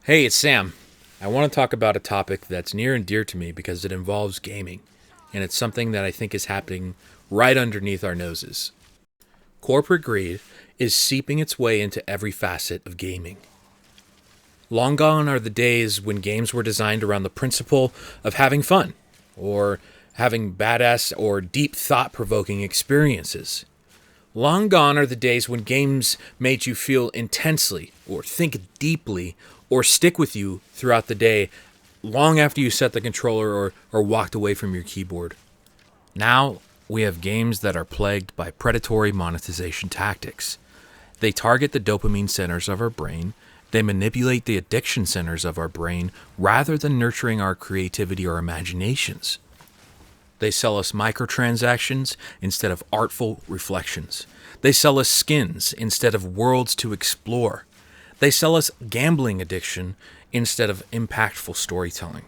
Hey, it's Sam. I want to talk about a topic that's near and dear to me because it involves gaming, and it's something that I think is happening right underneath our noses. Corporate greed is seeping its way into every facet of gaming. Long gone are the days when games were designed around the principle of having fun, or having badass or deep thought provoking experiences. Long gone are the days when games made you feel intensely, or think deeply, or stick with you throughout the day, long after you set the controller or walked away from your keyboard. Now, we have games that are plagued by predatory monetization tactics. They target the dopamine centers of our brain, they manipulate the addiction centers of our brain rather than nurturing our creativity or imaginations. They sell us microtransactions instead of artful reflections. They sell us skins instead of worlds to explore. They sell us gambling addiction instead of impactful storytelling.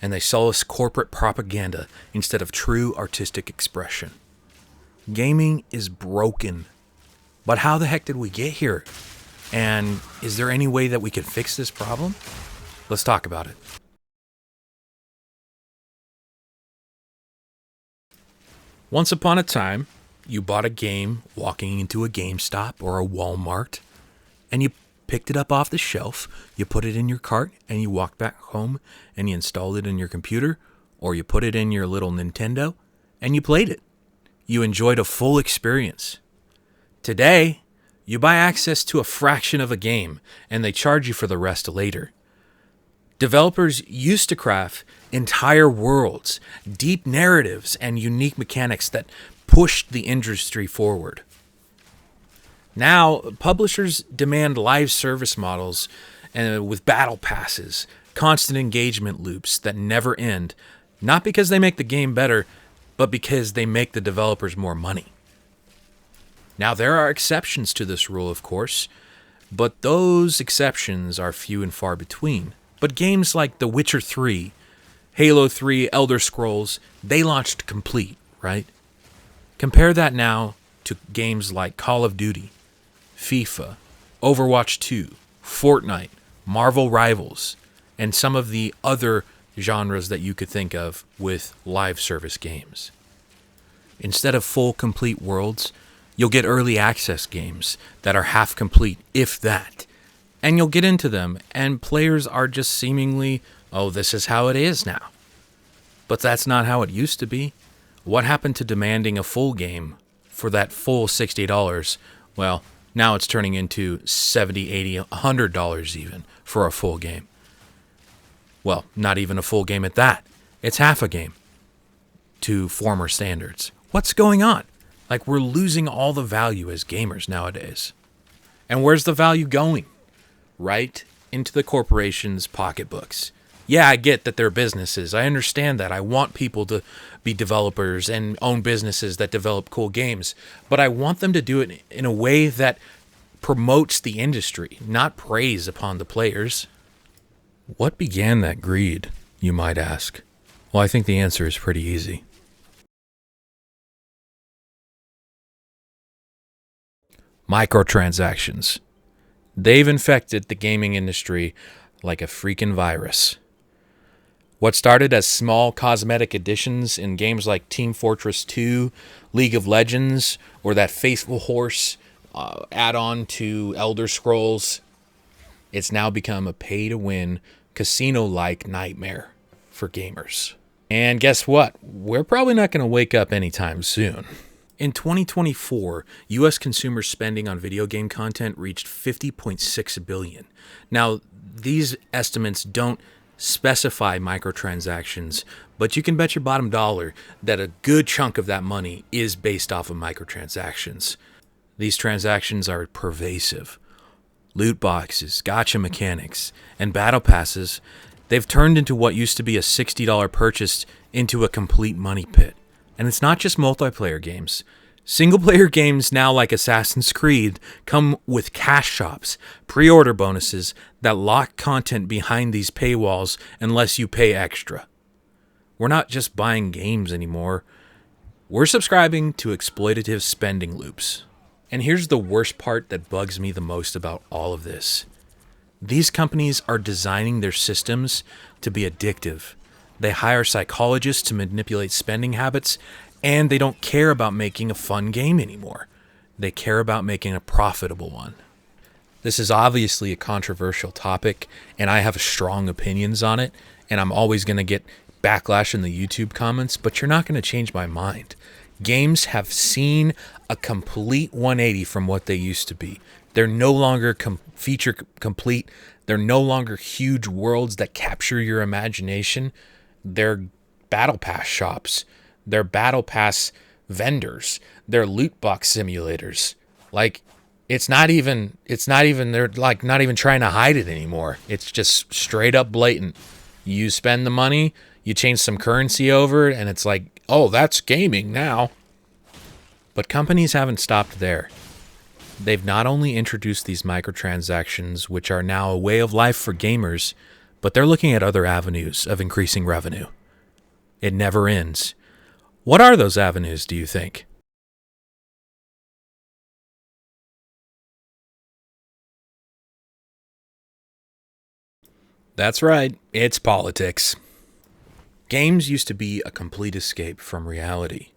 And they sell us corporate propaganda instead of true artistic expression. Gaming is broken. But how the heck did we get here? And is there any way that we can fix this problem? Let's talk about it. Once upon a time, you bought a game walking into a GameStop or a Walmart, and you picked it up off the shelf, you put it in your cart, and you walked back home and you installed it in your computer, or you put it in your little Nintendo, and you played it. You enjoyed a full experience. Today, you buy access to a fraction of a game, and they charge you for the rest later. Developers used to craft entire worlds, deep narratives, and unique mechanics that pushed the industry forward. Now, publishers demand live service models with battle passes, constant engagement loops that never end, not because they make the game better, but because they make the developers more money. Now, there are exceptions to this rule, of course, but those exceptions are few and far between. But games like The Witcher 3, Halo 3, Elder Scrolls, they launched complete, right? Compare that now to games like Call of Duty, FIFA, Overwatch 2, Fortnite, Marvel Rivals, and some of the other genres that you could think of with live service games. Instead of full complete worlds, you'll get early access games that are half complete, if that. And you'll get into them, and players are just seemingly, oh, this is how it is now. But that's not how it used to be. What happened to demanding a full game for that full $60? Well, now it's turning into $70, $80, $100 even for a full game. Well, not even a full game at that. It's half a game to former standards. What's going on? Like, we're losing all the value as gamers nowadays. And where's the value going? Right into the corporations' pocketbooks. Yeah, I get that they're businesses. I understand that. I want people to be developers and own businesses that develop cool games. But I want them to do it in a way that promotes the industry, not preys upon the players. What began that greed, you might ask? Well, I think the answer is pretty easy. Microtransactions. They've infected the gaming industry like a freaking virus. What started as small cosmetic additions in games like Team Fortress 2, League of Legends, or that Faithful Horse add-on to Elder Scrolls, it's now become a pay-to-win, casino-like nightmare for gamers. And guess what? We're probably not going to wake up anytime soon. In 2024, US consumer spending on video game content reached $50.6 billion. Now, these estimates don't specify microtransactions, but you can bet your bottom dollar that a good chunk of that money is based off of microtransactions. These transactions are pervasive. Loot boxes, gacha mechanics, and battle passes, they've turned into what used to be a $60 purchase into a complete money pit. And it's not just multiplayer games. Single-player games now like Assassin's Creed come with cash shops, pre-order bonuses that lock content behind these paywalls unless you pay extra. We're not just buying games anymore. We're subscribing to exploitative spending loops. And here's the worst part that bugs me the most about all of this. These companies are designing their systems to be addictive. They hire psychologists to manipulate spending habits, and they don't care about making a fun game anymore. They care about making a profitable one. This is obviously a controversial topic, and I have strong opinions on it, and I'm always going to get backlash in the YouTube comments, but you're not going to change my mind. Games have seen a complete 180 from what they used to be. They're no longer feature complete. They're no longer huge worlds that capture your imagination. They're battle pass shops. They're battle pass vendors. They're loot box simulators. Like, it's not even, they're like not even trying to hide it anymore. It's just straight up blatant. You spend the money, you change some currency over, and it's like, oh, that's gaming now. But companies haven't stopped there. They've not only introduced these microtransactions, which are now a way of life for gamers, but they're looking at other avenues of increasing revenue. It never ends. What are those avenues, do you think? That's right, it's politics. Games used to be a complete escape from reality.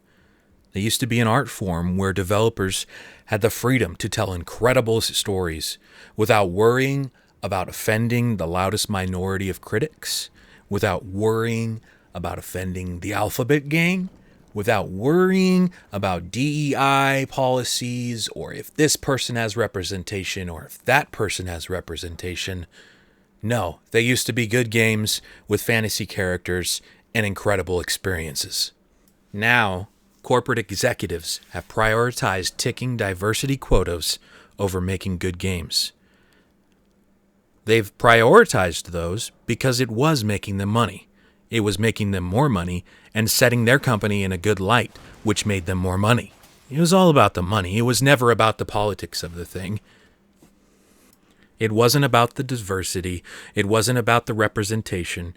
They used to be an art form where developers had the freedom to tell incredible stories without worrying about offending the loudest minority of critics, without worrying about offending the alphabet gang, without worrying about DEI policies or if this person has representation or if that person has representation. No, they used to be good games with fantasy characters and incredible experiences. Now, corporate executives have prioritized ticking diversity quotas over making good games. They've prioritized those because it was making them money. It was making them more money and setting their company in a good light, which made them more money. It was all about the money. It was never about the politics of the thing. It wasn't about the diversity. It wasn't about the representation.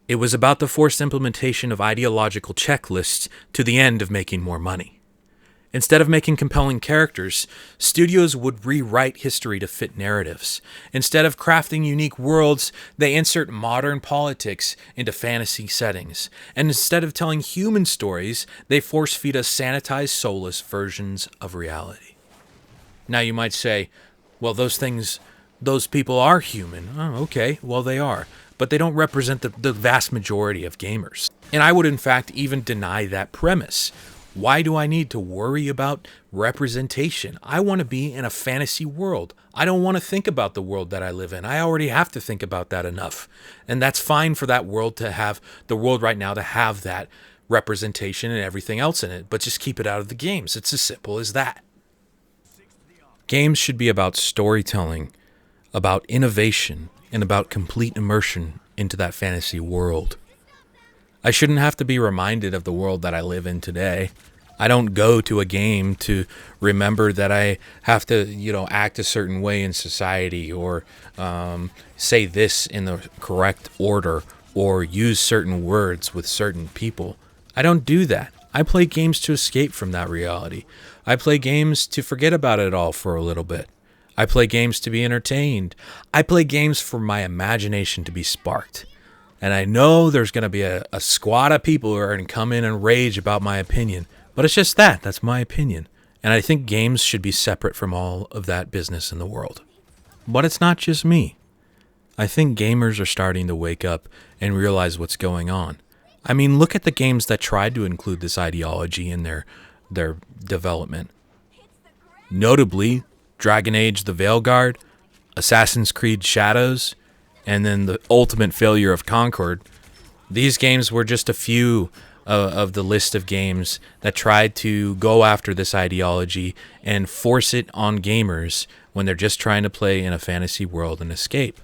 It was about the forced implementation of ideological checklists to the end of making more money. Instead of making compelling characters, studios would rewrite history to fit narratives. Instead of crafting unique worlds, they insert modern politics into fantasy settings. And instead of telling human stories, they force feed us sanitized, soulless versions of reality. Now you might say, well, those people are human. Oh, okay, well, they are. But they don't represent the vast majority of gamers. And I would, in fact, even deny that premise. Why do I need to worry about representation? I want to be in a fantasy world. I don't want to think about the world that I live in. I already have to think about that enough. And that's fine for that world to have, the world right now to have that representation and everything else in it. But just keep it out of the games. It's as simple as that. Games should be about storytelling, about innovation, and about complete immersion into that fantasy world. I shouldn't have to be reminded of the world that I live in today. I don't go to a game to remember that I have to, act a certain way in society or say this in the correct order or use certain words with certain people. I don't do that. I play games to escape from that reality. I play games to forget about it all for a little bit. I play games to be entertained. I play games for my imagination to be sparked. And I know there's going to be a squad of people who are going to come in and rage about my opinion. But it's just that. That's my opinion. And I think games should be separate from all of that business in the world. But it's not just me. I think gamers are starting to wake up and realize what's going on. I mean, look at the games that tried to include this ideology in their development. Notably, Dragon Age The Veilguard, Assassin's Creed Shadows, and then the ultimate failure of Concord. These games were just a few of the list of games that tried to go after this ideology and force it on gamers when they're just trying to play in a fantasy world and escape.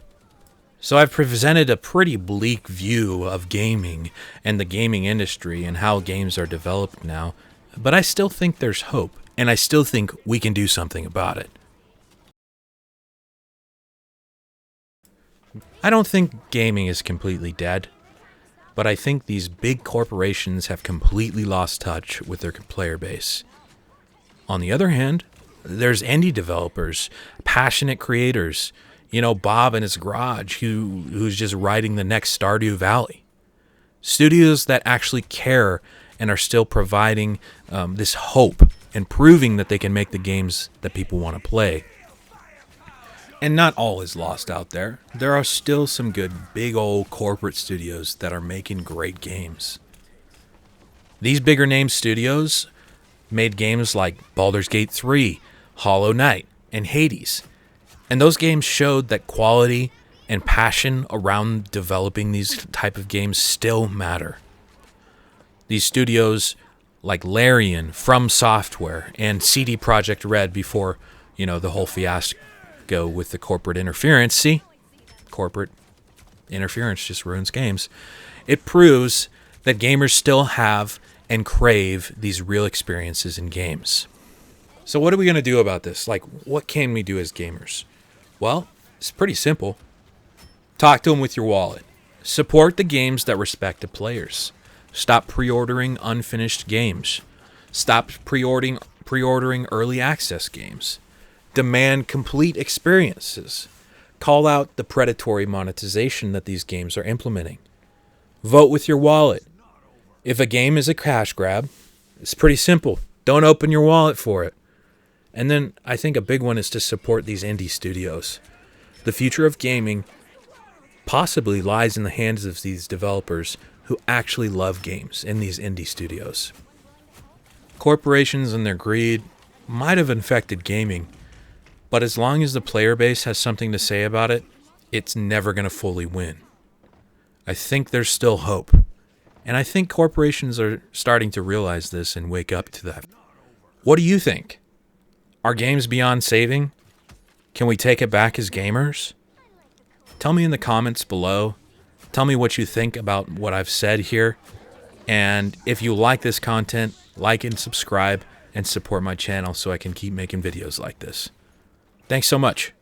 So I've presented a pretty bleak view of gaming and the gaming industry and how games are developed now, but I still think there's hope, and I still think we can do something about it. I don't think gaming is completely dead, but I think these big corporations have completely lost touch with their player base. On the other hand, there's indie developers, passionate creators, Bob in his garage who's just writing the next Stardew Valley. Studios that actually care and are still providing this hope and proving that they can make the games that people want to play. And not all is lost out there. There are still some good big old corporate studios that are making great games. These bigger name studios made games like Baldur's Gate 3, Hollow Knight, and Hades. And those games showed that quality and passion around developing these type of games still matter. These studios like Larian, From Software, and CD Projekt Red before, the whole fiasco with the corporate interference. See? Corporate interference just ruins games. It proves that gamers still have and crave these real experiences in games. So what are we going to do about this? Like, what can we do as gamers? Well, it's pretty simple. Talk to them with your wallet. Support the games that respect the players. Stop pre-ordering unfinished games. Stop pre-ordering early access games. Demand complete experiences. Call out the predatory monetization that these games are implementing. Vote with your wallet. If a game is a cash grab, it's pretty simple. Don't open your wallet for it. And then I think a big one is to support these indie studios. The future of gaming possibly lies in the hands of these developers who actually love games in these indie studios. Corporations and their greed might have infected gaming, but as long as the player base has something to say about it, it's never going to fully win. I think there's still hope. And I think corporations are starting to realize this and wake up to that. What do you think? Are games beyond saving? Can we take it back as gamers? Tell me in the comments below. Tell me what you think about what I've said here. And if you like this content, like and subscribe and support my channel so I can keep making videos like this. Thanks so much.